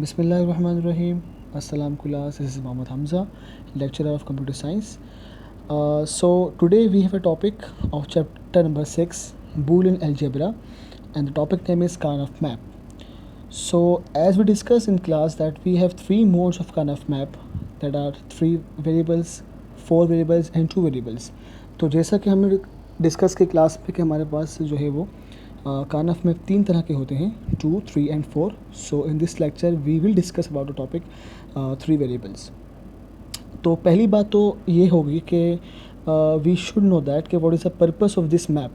Bismillahirrahmanirrahim. Assalam class. This is Mohammad Hamza, lecturer of computer science. So today we have a topic of chapter number 6, Boolean algebra, and the topic name is Karnaugh map. So as we discussed in class that we have three modes of Karnaugh map, that are 3 variables, 4 variables and 2 variables. तो जैसा कि हमने discuss की class में कि हमारे पास जो है वो कानफ में 3 तरह के होते हैं, 2, 3 and 4. So in this lecture we will discuss about the topic 3 variables. तो पहली बात तो ये होगी कि वी शुड नो दैट कि what is the purpose of this map.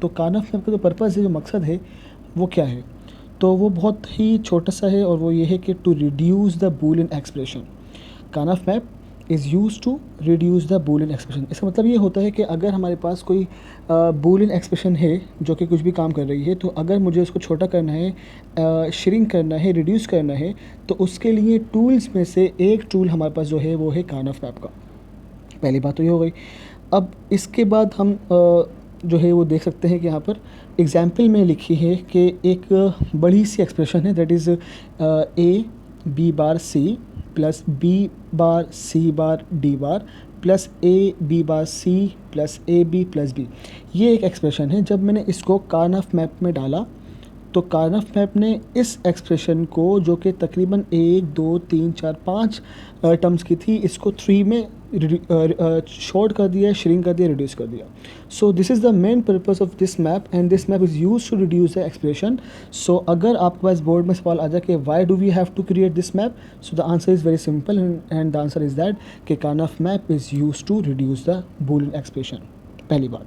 तो कानफ मैप का जो पर्पस है, जो मकसद है, वो क्या है? तो वो बहुत ही छोटा सा है और वो ये है कि to reduce the Boolean expression. कानफ map is use to reduce the Boolean expression. इसका मतलब ये होता है कि अगर हमारे पास कोई बूलियन एक्सप्रेशन है जो कि कुछ भी काम कर रही है, तो अगर मुझे उसको छोटा करना है, श्रिंक करना है, रिड्यूस करना है, तो उसके लिए टूल्स में से एक टूल हमारे पास जो है वो है कानफ मैप का. पहली बात तो ये हो गई. अब इसके बाद हम जो है वो देख सकते हैं कि यहाँ पर एग्जाम्पल में लिखी है कि एक बड़ी सी एक्सप्रेशन है, that is A B bar C plus B bar C bar D bar plus A B bar C plus A B plus B. ये एक एक्सप्रेशन है. जब मैंने इसको कानफ मैप में डाला तो कानफ मैप ने इस एक्सप्रेशन को, जो कि तकरीबन 1 2 3 4 5 टर्म्स की थी, इसको 3 में शॉर्ट कर दिया, श्रिंक कर दिया, रिड्यूस कर दिया. So this is the main purpose of this map and this map is use to reduce the expression. So अगर आपके पास बोर्ड में सवाल आ जाए कि why do we have to create this map, so the answer is very simple and the answer is that कि कानफ map is use to reduce the Boolean expression. पहली बात.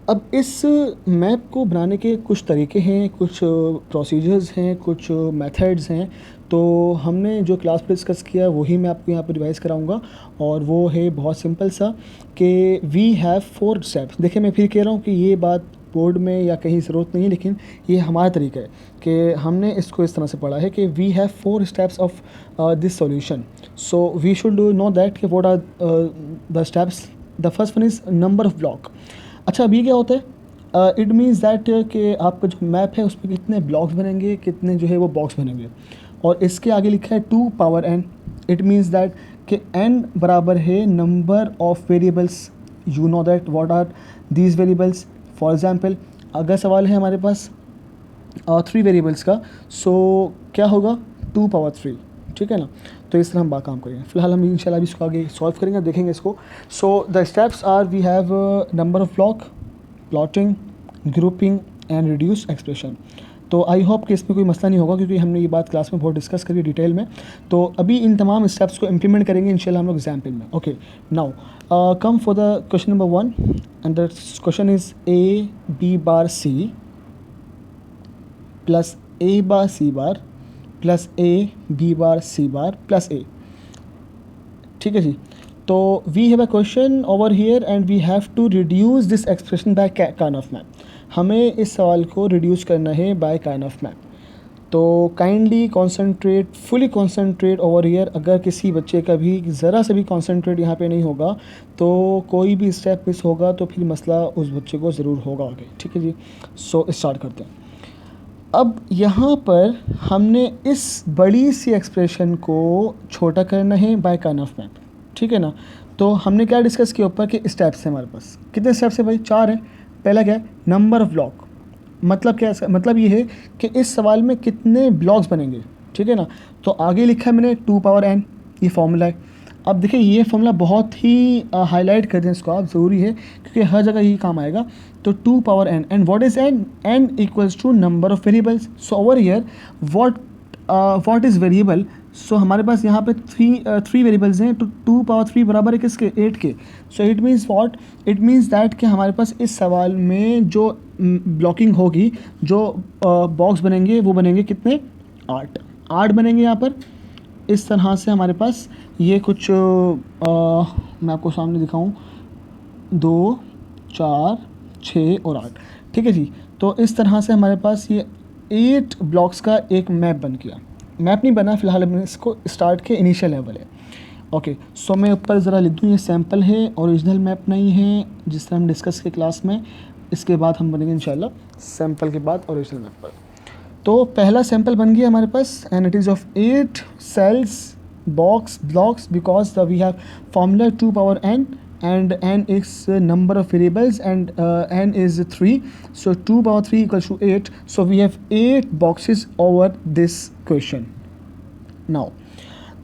अब इस मैप को बनाने के कुछ तरीके हैं, कुछ प्रोसीजर्स हैं, कुछ मेथड्स हैं. तो हमने जो क्लास में डिस्कस किया वही मैं आपको यहाँ पर रिवाइज़ कराऊंगा, और वो है बहुत सिंपल सा कि वी हैव 4 स्टेप्स. देखिए, मैं फिर कह रहा हूँ कि ये बात बोर्ड में या कहीं ज़रूरत नहीं है, लेकिन ये हमारा तरीका है कि हमने इसको इस तरह से पढ़ा है कि we have 4 steps of this solution. So we should know that कि what are the steps. The first one is number of block. अच्छा, अब ये क्या होता है? इट मीन्स दैट कि आपका जो मैप है उसमें कितने ब्लॉक्स बनेंगे, कितने जो है वो बॉक्स बनेंगे. और इसके आगे लिखा है 2 power n. It means that कि n बराबर है number of variables. You know that what are these variables. For example, अगर सवाल है हमारे पास 3 वेरिएबल्स का, सो क्या होगा? 2 पावर 3. ठीक है ना? तो इस तरह हम बात काम करेंगे. फिलहाल हम इंशाल्लाह भी इसको आगे सॉल्व करेंगे, देखेंगे इसको. So the steps are, we have number of block, plotting, grouping and reduce expression. तो आई होप कि इसमें कोई मसला नहीं होगा, क्योंकि हमने ये बात क्लास में बहुत डिस्कस करी डिटेल में. तो अभी इन तमाम स्टेप्स को इम्प्लीमेंट करेंगे इंशाल्लाह हम लोग एग्जाम्पल में. Okay, now come for the question number 1 and the question is A B bar C plus A bar C bar plus A B bar C bar plus A. ठीक है जी. तो we have a question over here and we have to reduce this expression by काइनॉफ map. हमें इस सवाल को reduce करना है बाय काइनॉफ मैप. तो kindly concentrate, fully concentrate over here. अगर किसी बच्चे का भी ज़रा से भी कॉन्सेंट्रेट यहाँ पे नहीं होगा तो कोई भी स्टेप मिस होगा तो फिर मसला उस बच्चे को ज़रूर होगा आगे. ठीक है जी. सो स्टार्ट करते हैं. अब यहाँ पर हमने इस बड़ी सी एक्सप्रेशन को छोटा करना है बाय काइनॉफ मैप. ठीक है ना? तो हमने क्या डिस्कस किया ऊपर कि स्टेप्स हैं हमारे पास. कितने स्टेप्स हैं भाई? 4 हैं. पहला क्या है? Number of block. मतलब क्या है? मतलब ये है कि इस सवाल में कितने ब्लॉक्स बनेंगे. ठीक है ना? तो आगे लिखा है मैंने 2 पावर n. ये फॉर्मूला है. अब देखिए, ये फॉर्मूला बहुत ही हाईलाइट कर दें इसको आप, ज़रूरी है क्योंकि हर जगह यही काम आएगा. तो 2 power n and what is n? n equals to number of variables. So over here what is variable? So हमारे पास यहाँ पे 3 वेरिएबल्स हैं. तो 2 पावर 3 बराबर है किसके? 8 के. So it means what? It means that कि हमारे पास इस सवाल में जो ब्लॉकिंग होगी, जो बॉक्स बनेंगे, वो बनेंगे कितने? 8 बनेंगे यहाँ पर. इस तरह से हमारे पास ये कुछ मैं आपको सामने दिखाऊं, 2 4 6 और 8. ठीक है जी. तो इस तरह से हमारे पास ये 8 ब्लॉक्स का एक मैप बन गया. मैप नहीं बना, फिलहाल हमने इसको स्टार्ट के इनिशियल लेवल है. ओके, सो मैं ऊपर ज़रा लिख दूँ, ये सैम्पल है, ओरिजिनल मैप नहीं है जिस तरह हम डिस्कस के क्लास में. इसके बाद हम बनेंगे इंशाल्लाह सैम्पल के बाद ओरिजिनल मैप पर. तो पहला सैम्पल बन गया हमारे पास and it is of 8 cells blocks because we have formula 2 power n and n is number of variables and n is 3, so 2 power 3 equals to 8, so we have 8 boxes over this question. Now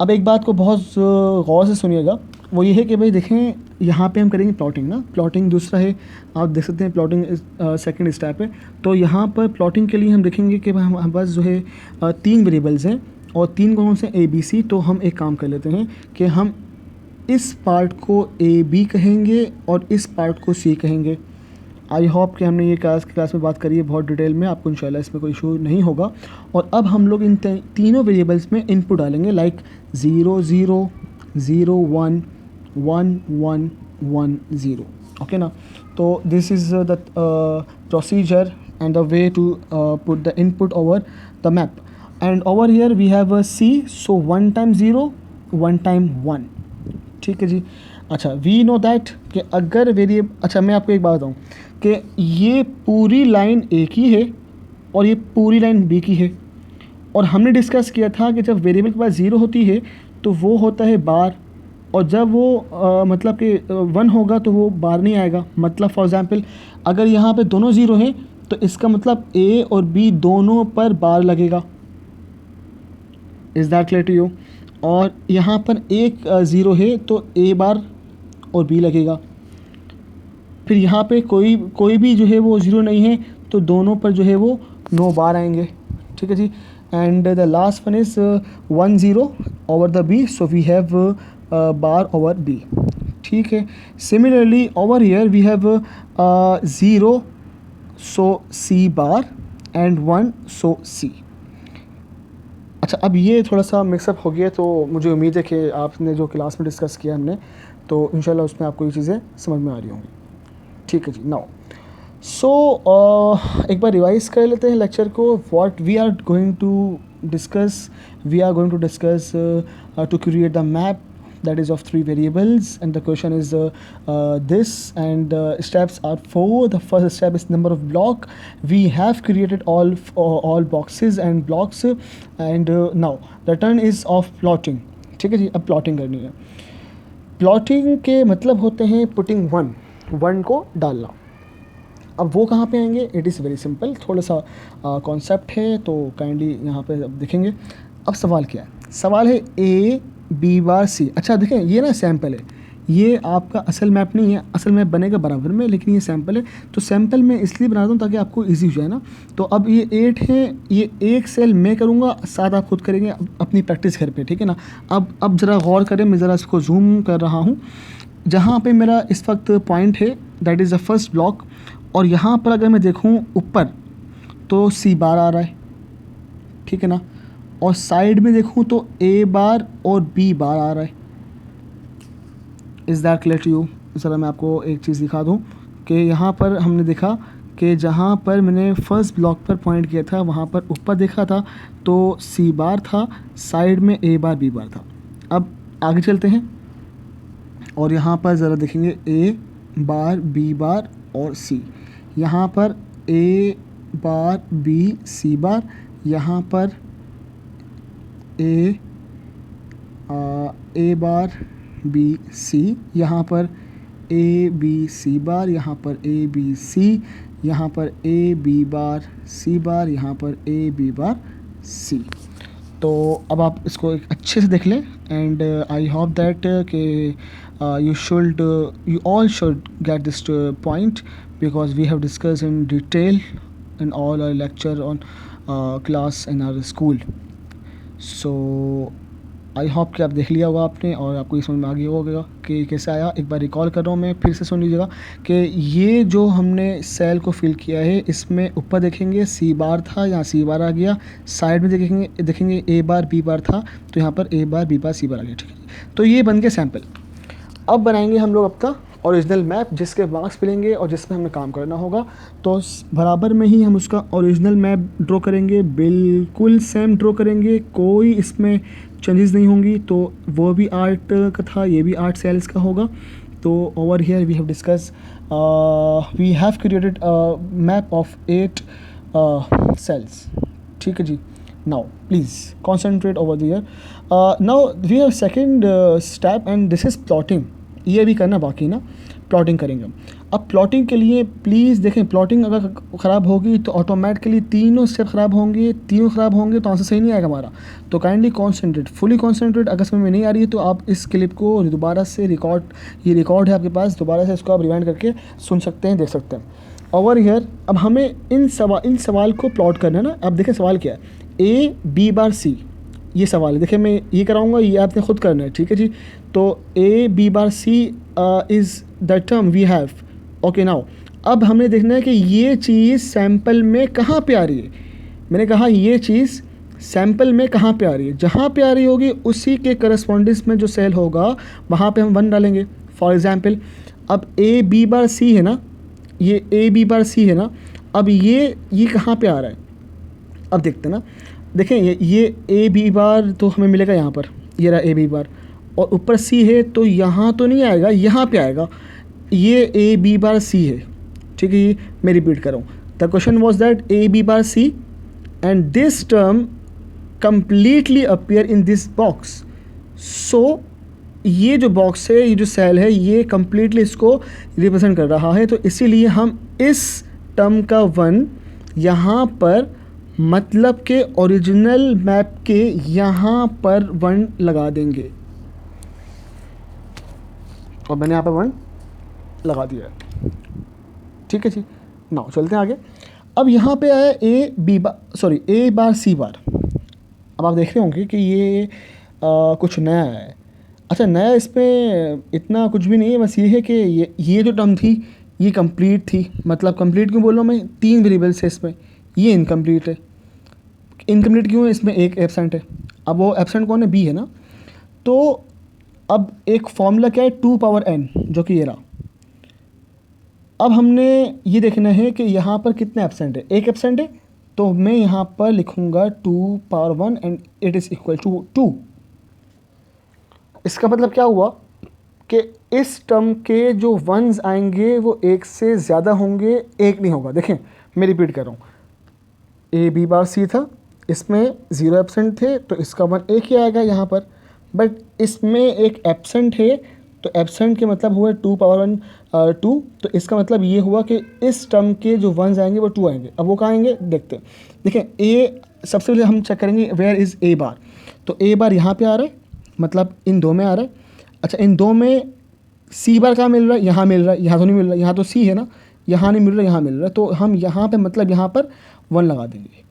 अब एक बात को बहुत गौर से सुनिएगा, वो ये है कि भाई देखें यहाँ पे हम करेंगे प्लॉटिंग ना, प्लॉटिंग दूसरा है, आप देख सकते हैं प्लॉटिंग सेकंड स्टेप है। तो यहाँ पर प्लॉटिंग के लिए हम देखेंगे कि हमारे पास जो है 3 वेरिएबल्स हैं और 3 कौन से ए बी सी। तो हम एक काम कर लेते हैं कि हम इस पार्ट को ए बी कहेंगे और इस पार्ट को सी कहेंगे। आई होप कि हमने ये क्लास में बात करी है बहुत डिटेल में, आपको इंशाल्लाह इसमें कोई इशू नहीं होगा। और अब हम लोग इन तीनों वेरिएबल्स में इनपुट डालेंगे, लाइक 0 0 0 1 1 1 1 0, ओके ना। तो this is the procedure and the way to put the input over the map. And over here we have C, so 1 time 0 1 time 1, ठीक है जी। अच्छा, वी नो दैट कि अगर अच्छा मैं आपको एक बात बताऊँ कि ये पूरी लाइन ए की है और ये पूरी लाइन बी की है, और हमने डिस्कस किया था कि जब वेरिएबल के पास 0 होती है तो वो होता है बार, और जब वो मतलब कि 1 होगा तो वो बार नहीं आएगा। मतलब फॉर एग्ज़ाम्पल अगर यहाँ पे दोनों 0 हैं तो इसका मतलब ए और बी दोनों पर बार लगेगा। Is that clear to you? और यहाँ पर एक 0 है तो ए बार और बी लगेगा। फिर यहाँ पे कोई भी जो है वो 0 नहीं है तो दोनों पर जो है वो नो बार आएंगे, ठीक है जी। And the last one is 1 0 over the B, so we have bar over B, ठीक है। Similarly over here we have 0 so C bar and 1 so C. अच्छा, अब ये थोड़ा सा मिक्सअप हो गया, तो मुझे उम्मीद है कि आपने जो क्लास में डिस्कस किया हमने, तो इंशाल्लाह उसमें आपको ये चीज़ें समझ में आ रही होंगी, ठीक है जी। नाउ सो एक बार रिवाइज कर लेते हैं लेक्चर को। What we are going to discuss, we are going to discuss to create the map that is of 3 variables, and the question is this, and steps are 4. The first step is number of block. We have created all boxes and blocks, and now the turn is of plotting, ठीक है जी। अब plotting करनी है। Plotting के मतलब होते हैं putting 1 को डालना। अब वो कहाँ पे आएंगे? इट इज़ वेरी सिंपल, थोड़ा सा कॉन्सेप्ट है, तो काइंडली यहाँ पे अब देखेंगे। अब सवाल क्या है? सवाल है ए बी बार सी। अच्छा देखें, ये ना सैम्पल है, ये आपका असल मैप नहीं है, असल मैप बनेगा बराबर में, लेकिन ये सैम्पल है। तो सैम्पल मैं इसलिए बनाता हूँ ताकि आपको इजी हो जाए ना। तो अब ये 8 है, ये एक सेल मैं करूँगा, 7 आप खुद करेंगे अपनी प्रैक्टिस घर पे, ठीक है ना। अब ज़रा गौर करें, मैं ज़रा इसको जूम कर रहा हूँ। जहाँ पे मेरा इस वक्त पॉइंट है that is the first block, और यहाँ पर अगर मैं देखूँ ऊपर तो सी बार आ रहा है, ठीक है ना। और साइड में देखूँ तो ए बार और बी बार आ रहा है। Is that clear to you? ज़रा मैं आपको एक चीज़ दिखा दूँ कि यहाँ पर हमने देखा कि जहाँ पर मैंने फर्स्ट ब्लॉक पर पॉइंट किया था वहाँ पर ऊपर देखा था तो सी बार था, साइड में ए बार बी बार था। अब आगे चलते हैं और यहाँ पर ज़रा देखेंगे ए बार बी बार और सी। यहाँ पर ए बार बी सी बार, यहाँ पर ए बार बी सी, यहाँ पर ए बी सी बार, यहाँ पर ए बी सी, यहाँ पर ए बी बार सी बार, यहाँ पर ए बी बार सी। तो अब आप इसको एक अच्छे से देख लें, एंड आई होप दैट कि you all should get this point, because we have discussed in detail in all our lecture on class in our school. So I hope कि आप देख लिया होगा आपने और आपको ये समझ में आ गया होगा कि कैसे आया। एक बार रिकॉल कर रहा हूँ मैं, फिर से सुन लीजिएगा कि ये जो हमने सेल को फिल किया है, इसमें ऊपर देखेंगे सी बार था, यहाँ सी बार आ गया। साइड में देखेंगे ए बार बी बार था, तो यहाँ पर ए बार बी बार सी बार आ गया, ठीक है। तो ये बन गया सैम्पल। अब बनाएंगे हम लोग अपना ओरिजिनल मैप, जिसके मार्क्स मिलेंगे और जिसमें हमें काम करना होगा। तो बराबर में ही हम उसका ओरिजिनल मैप ड्रॉ करेंगे, बिल्कुल सेम ड्रॉ करेंगे, कोई इसमें चेंजेस नहीं होंगी। तो वो भी 8 का था, ये भी 8 सेल्स का होगा। तो over here we have discuss, we have created map of 8 cells, ठीक है जी. Now please concentrate over there. Now we have second step and this is plotting. ये भी करना बाकी ना, प्लॉटिंग करेंगे हम. अब प्लॉटिंग के लिए प्लीज़ देखें, प्लॉटिंग अगर ख़राब होगी तो ऑटोमेटिकली तीनों स्टेप ख़राब होंगे, तीनों ख़राब होंगे तो आंसर सही नहीं आएगा हमारा. तो काइंडली कॉन्सेंट्रेट, फुली कॉन्सेंट्रेट. अगर समझ में नहीं आ रही है तो आप इस क्लिप को दोबारा से ये रिकॉर्ड है आपके पास, दोबारा से इसको आप रिवाइंड करके सुन सकते हैं, देख सकते हैं. ओवर हियर अब हमें इन सवाल को प्लॉट करना है ना. अब देखें सवाल क्या है, ए बी बार सी, ये सवाल है. देखिए मैं ये कराऊंगा, ये आपने खुद करना है, ठीक है जी. तो A B bar C is the term we have. Okay now अब हमें देखना है कि ये चीज़ सैंपल में कहाँ पे आ रही है. मैंने कहा ये चीज़ सैंपल में कहाँ पे आ रही है, जहाँ पे आ रही होगी उसी के करस्पॉन्डेंस में जो सेल होगा वहाँ पे हम 1 डालेंगे. फॉर एग्ज़ाम्पल अब ए बी बार सी है ना, ये ए बी बार सी है ना. अब ये कहाँ पे आ रहा है, अब देखते हैं ना. देखें ये ए बी बार तो हमें मिलेगा यहाँ पर, ये रहा ए बी बार, और ऊपर सी है तो यहाँ तो नहीं आएगा, यहाँ पे आएगा. ये ए बी बार सी है, ठीक है. ये मैं रिपीट कर रहा हूँ. The question was that A B bar C and this term completely appear in this box. सो ये जो बॉक्स है, ये जो सेल है, ये कंप्लीटली इसको रिप्रेजेंट कर रहा है. तो इसीलिए हम इस टर्म का 1 यहाँ पर मतलब के ओरिजिनल मैप के यहाँ पर 1 लगा देंगे. और मैंने यहाँ पर 1 लगा दिया है, ठीक है जी. नाउ चलते हैं आगे. अब यहाँ पे आया ए बार सी बार. अब आप देख रहे होंगे कि ये कुछ नया है. अच्छा नया इसमें इतना कुछ भी नहीं है, बस ये है कि ये जो टर्म थी ये कंप्लीट थी. मतलब कंप्लीट क्यों बोल रहा हूँ मैं, 3 वेरिएबल्स है इसमें, ये इनकम्प्लीट है. इनकम्प्लीट क्यों है, इसमें एक एब्सेंट है. अब वो एब्सेंट कौन है, बी है ना. तो अब एक फॉर्मूला क्या है, 2 पावर n, जो कि ये रहा. अब हमने ये देखना है कि यहाँ पर कितने एब्सेंट है, एक एब्सेंट है. तो मैं यहाँ पर लिखूँगा 2 power 1 and it is equal to 2. इसका मतलब क्या हुआ कि इस टर्म के जो 1s आएंगे वो एक से ज़्यादा होंगे, एक नहीं होगा. देखें मैं रिपीट कर रहा हूँ, ए बी बार सी था, इसमें 0 एब्सेंट थे तो इसका 1 एक ही आएगा यहाँ पर. बट इसमें एक एब्सेंट है तो एब्सेंट के मतलब हुआ 2 पावर 1 2. तो इसका मतलब ये हुआ कि इस टर्म के जो 1s आएंगे वो 2 आएंगे. अब वो कहाँ आएंगे देखते हैं. देखें ए सबसे पहले हम चेक करेंगे वेयर इज़ ए बार. तो ए बार यहाँ पे आ रहा है, मतलब इन 2 में आ रहा है. अच्छा इन 2 में सी बार कहाँ मिल रहा है, यहाँ मिल रहा है, यहाँ तो नहीं मिल रहा. यहाँ तो सी है ना, यहाँ नहीं मिल रहा, यहाँ मिल रहा है. तो हम यहाँ पे मतलब यहाँ पर 1 लगा देंगे.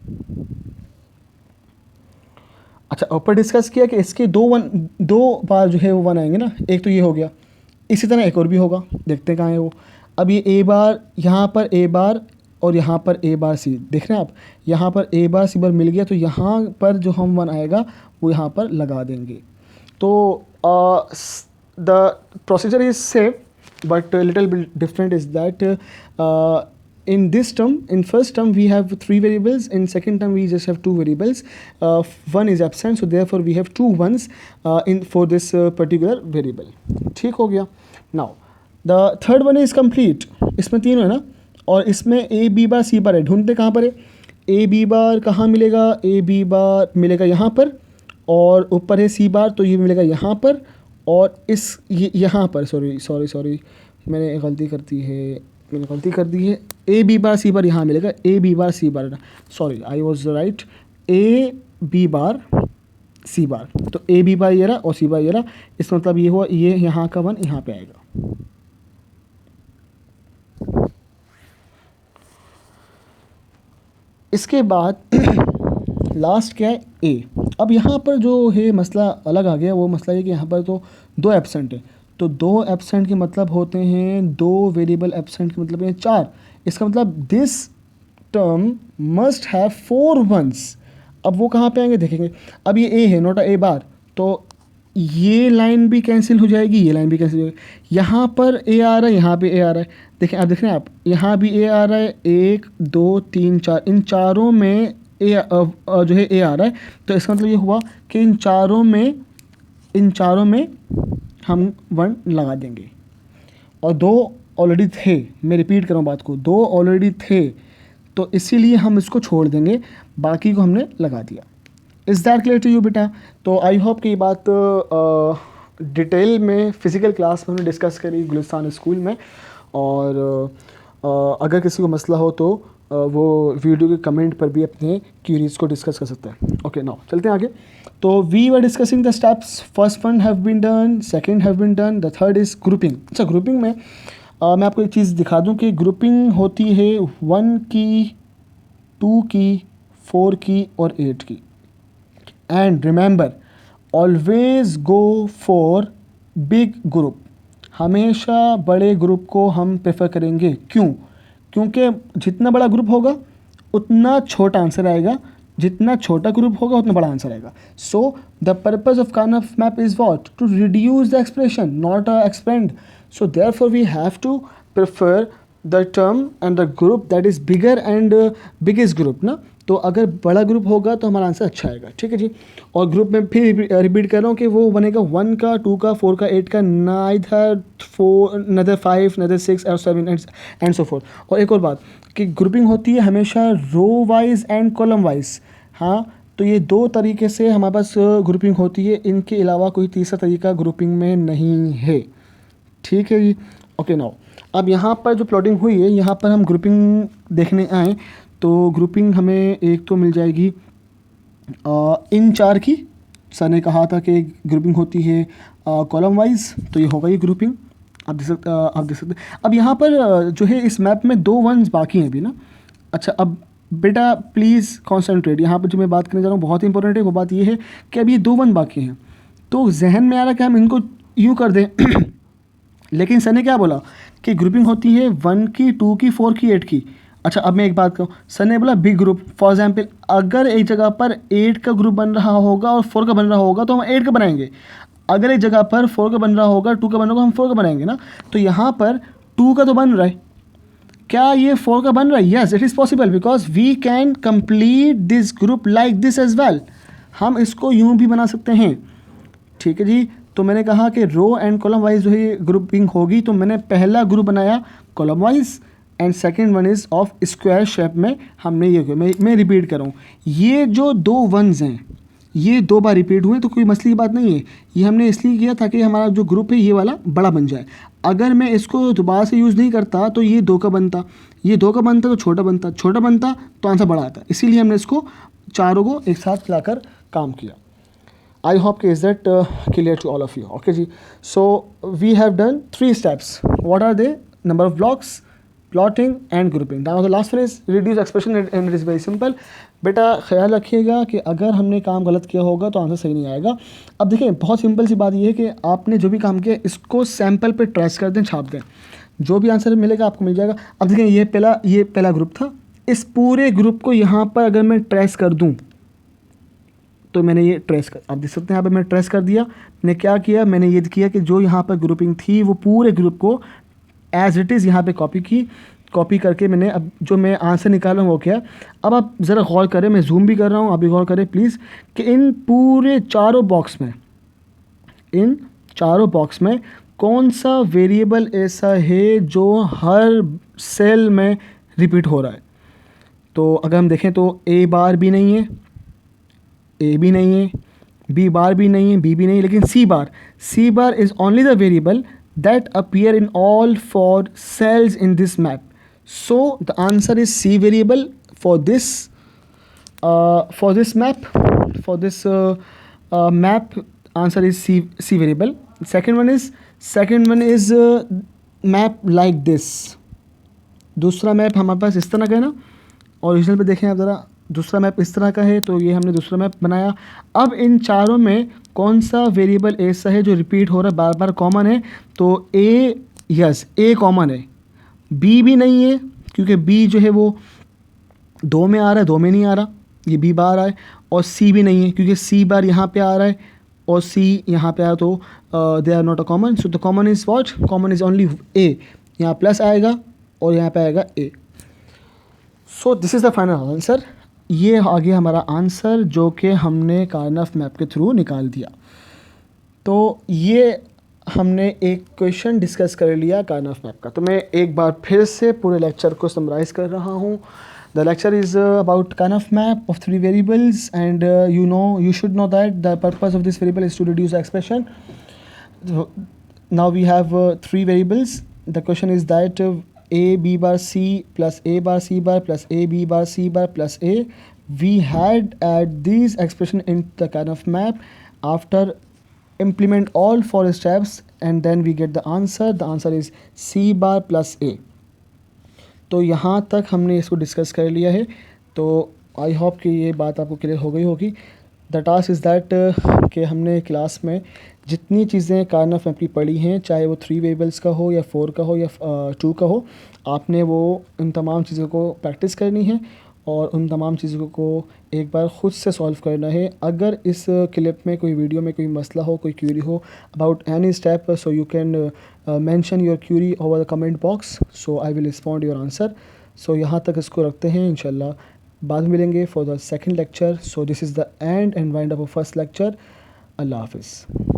अच्छा ऊपर डिस्कस किया कि इसके 2 बार जो है वो 1 आएंगे ना. एक तो ये हो गया, इसी तरह एक और भी होगा, देखते हैं कहाँ है वो. अब ये ए बार, यहाँ पर ए बार और यहाँ पर ए बार सी, देख रहे हैं आप, यहाँ पर ए बार सी बार मिल गया. तो यहाँ पर जो हम 1 आएगा वो यहाँ पर लगा देंगे. तो the procedure is same but little bit different is that in this term, in first term we have 3 variables, in second term we just have 2 variables. 1 is absent, so therefore we have 2 1s in for this particular variable. ठीक हो गया. Now the third one is complete. इसमें 3 है ना, और इसमें ए B bar C बार है. ढूंढते कहाँ पर है, ए बी बार कहाँ मिलेगा, ए बी बार मिलेगा यहाँ पर, और ऊपर है सी बार तो ये मिलेगा यहाँ पर, और इस यहाँ पर सॉरी मैंने गलती कर दी है. ए बी बार सी बार यहाँ मिलेगा, A B bar C bar, sorry I was right, A B bar C bar. तो ए बी बार ये रहा और सी बार ये रहा. इसका मतलब ये हुआ, ये यहाँ का 1 यहाँ पे आएगा. इसके बाद लास्ट क्या है, ए. अब यहाँ पर जो है मसला अलग आ गया. वो मसला है कि यहाँ पर तो 2 एब्सेंट है. तो 2 एब्सेंट के मतलब होते हैं, 2 वेरिएबल एब्सेंट के मतलब है 4. इसका मतलब this term must have 4 1s. अब वो कहाँ पे आएंगे देखेंगे. अब ये ए है, नोट ए बार, तो ये लाइन भी कैंसिल हो जाएगी, ये लाइन भी कैंसिल हो जाएगी. यहाँ पर ए आ रहा है, यहाँ पे ए आ रहा है. देखें आप, देख रहे हैं आप, यहाँ भी ए आ रहा है, 1 2 3 4, इन चारों में ए जो है ए आ रहा है. तो इसका मतलब ये हुआ कि इन चारों में हम 1 लगा देंगे. और 2 ऑलरेडी थे, मैं रिपीट कर रहा हूँ बात को, 2 ऑलरेडी थे, तो इसीलिए हम इसको छोड़ देंगे. बाकी को हमने लगा दिया। Is that clear to you बेटा? तो आई होप कि ये बात डिटेल में फ़िज़िकल क्लास में हमने डिस्कस करी गुलिस्तान स्कूल में, और अगर किसी को मसला हो तो वो वीडियो के कमेंट पर भी अपने क्यूरीज को डिस्कस कर सकते हैं। ओके, नाउ चलते हैं आगे। तो we were discussing the steps, first one have been done, second have been done, the third is grouping. अच्छा, ग्रुपिंग में मैं आपको एक चीज़ दिखा दूं कि ग्रुपिंग होती है 1 की, 2 की, 4 की और 8 की। And remember, always go for big group. हमेशा बड़े ग्रुप को हम प्रेफर करेंगे। क्यों? क्योंकि जितना बड़ा ग्रुप होगा उतना छोटा आंसर आएगा, जितना छोटा ग्रुप होगा उतना बड़ा आंसर आएगा। So the purpose of Karnaugh map is what? To reduce the expression, not expand. So therefore we have to prefer the term and the group that is bigger and biggest group ना। तो अगर बड़ा group होगा तो हमारा answer अच्छा आएगा, ठीक है जी। और ग्रुप में फिर रिपीट कर रहा हूँ कि वो बनेगा 1 का, 2 का, 4 का, 8 का, नाइदर 4 नदर 5 नदर 6 और 7 एंड सो फोर्थ। और एक और बात कि ग्रुपिंग होती है हमेशा row wise and column wise. हाँ, तो ये दो तरीके से हमारे पास ग्रुपिंग होती है, इनके अलावा कोई तीसरा तरीका ग्रुपिंग में नहीं है, ठीक है जी। ओके, नाउ अब यहाँ पर जो प्लॉटिंग हुई है, यहाँ पर हम ग्रुपिंग देखने आए तो ग्रुपिंग हमें एक तो मिल जाएगी इन 4 की। सर ने कहा था कि ग्रुपिंग होती है कॉलम वाइज, तो ये होगा ये ग्रुपिंग। आप देख सकते। अब यहाँ पर जो है इस मैप में 2 1s बाकी हैं अभी ना। अच्छा, अब बेटा प्लीज़ कॉन्सेंट्रेट, यहाँ पर जो मैं बात करने जा रहा हूँ बहुत इंपॉर्टेंट है। वो बात ये है कि अभी ये 2 1 बाकी हैं, तो जहन में आ रहा है कि हम इनको यूँ कर दें लेकिन सर ने क्या बोला कि ग्रुपिंग होती है 1 की, 2 की, 4 की, 8 की। अच्छा, अब मैं एक बात कहूँ, सर ने बोला बिग ग्रुप। फॉर एग्जांपल अगर एक जगह पर 8 का ग्रुप बन रहा होगा और 4 का बन रहा होगा तो हम 8 का बनाएंगे। अगर एक जगह पर 4 का बन रहा होगा, 2 का बन रहा होगा, हम 4 का बनाएंगे ना। तो यहाँ पर 2 का तो बन रहा है, क्या ये 4 का बन रहा है? Yes, it is possible because we can complete this group like this as well. हम इसको यूँ भी बना सकते हैं, ठीक है जी। तो मैंने कहा कि रो एंड कॉलम वाइज जो है ग्रुपिंग होगी, तो मैंने पहला ग्रुप बनाया column wise and second one is of square shape में हमने ये किया। मैं रिपीट कर रहा हूँ, ये जो 2 1s हैं ये 2 बार रिपीट हुए तो कोई मसले की बात नहीं है। ये हमने इसलिए किया ताकि हमारा जो ग्रुप है ये वाला बड़ा बन जाए। अगर मैं इसको दोबारा से यूज़ नहीं करता तो ये 2 का बनता, ये 2 का बनता तो छोटा बनता, छोटा बनता तो आंसर बड़ा आता। इसीलिए हमने इसको चारों को एक साथ लाकर काम किया। I hope is that clear to all of you. Okay ji, so we have done 3 steps. What are they? Number of blocks, plotting and grouping. Now the last one is reduce expression and it is very simple. बेटा ख्याल रखिएगा कि अगर हमने काम गलत किया होगा तो आंसर सही नहीं आएगा। अब देखिए, बहुत सिंपल सी बात ये है कि आपने जो भी काम किया इसको सैम्पल पे ट्रेस कर दें, छाप दें, जो भी आंसर मिलेगा आपको मिल जाएगा। अब देखिए, ये पहला ग्रुप था। इस पूरे ग्रुप को यहाँ पर अगर मैं ट्रेस कर दूँ तो मैंने ये ट्रेस कर, आप देख सकते हैं यहाँ पर मैंने ट्रेस कर दिया। मैंने क्या किया, मैंने ये किया कि जो यहाँ पर ग्रुपिंग थी वो पूरे ग्रुप को एज इट इज़ यहाँ पे कॉपी की। कॉपी करके मैंने अब जो मैं आंसर निकाला हूँ वो क्या। अब आप ज़रा गौर करें, मैं जूम भी कर रहा हूँ, आप भी गौर करें प्लीज़, कि इन पूरे चारों बॉक्स में कौन सा वेरिएबल ऐसा है जो हर सेल में रिपीट हो रहा है। तो अगर हम देखें तो ए बार भी नहीं है, ए भी नहीं है, बी बार भी नहीं है, बी भी नहीं है, लेकिन C bar is only the variable that appear in all 4 cells in this map. So the answer is C variable for this map. For this map, answer is C variable. Second one is map like this. दूसरा map हमारे पास इस तरह का है ना, original पे देखें आप ज़रा, दूसरा मैप इस तरह का है, तो ये हमने दूसरा मैप बनाया। अब इन चारों में कौन सा वेरिएबल ऐसा है जो रिपीट हो रहा है, बार बार कॉमन है? तो ए कॉमन है, बी भी नहीं है क्योंकि बी जो है वो 2 में आ रहा है, 2 में नहीं आ रहा, ये बी बार आए। और सी भी नहीं है क्योंकि सी बार यहाँ पे आ रहा है और सी यहाँ पे आया, तो they are not a common. So the common is what? Common is only A. यहाँ प्लस आएगा और यहाँ पे आएगा A. So this is the final answer. ये आ गया हमारा आंसर जो कि हमने कार्नफ मैप के थ्रू निकाल दिया। तो ये हमने एक क्वेश्चन डिस्कस कर लिया कार्नफ मैप का। तो मैं एक बार फिर से पूरे लेक्चर को समराइज़ कर रहा हूँ। The lecture is about Canaf map of three variables, and you should know that the purpose of this variable is to reduce the expression. So now we have three variables. The question is that a b bar c plus a bar c bar plus a b bar c bar plus a. We had add these expression in the Canaf map. After implement all four steps and then we get the answer. The answer is c bar plus a. तो यहाँ तक हमने इसको discuss कर लिया है, तो I hope कि ये बात आपको क्लियर हो गई होगी. द टास्क इज़ दैट कि हमने क्लास में जितनी चीज़ें काइनफ मैप की पढ़ी हैं, चाहे वो 3 वेरिएबल्स का हो या 4 का हो या 2 का हो, आपने वो इन तमाम चीज़ों को प्रैक्टिस करनी है और उन तमाम चीज़ों को एक बार ख़ुद से सॉल्व करना है. अगर इस क्लिप में कोई वीडियो में कोई मसला हो, कोई क्यूरी हो about any step, so you can mention your query over the comment box, so I will respond your answer. So यहाँ तक इसको रखते हैं. इंशाल्लाह बाद में मिलेंगे for the second lecture. So this is the end wind up of first lecture. अल्लाह हाफिज़.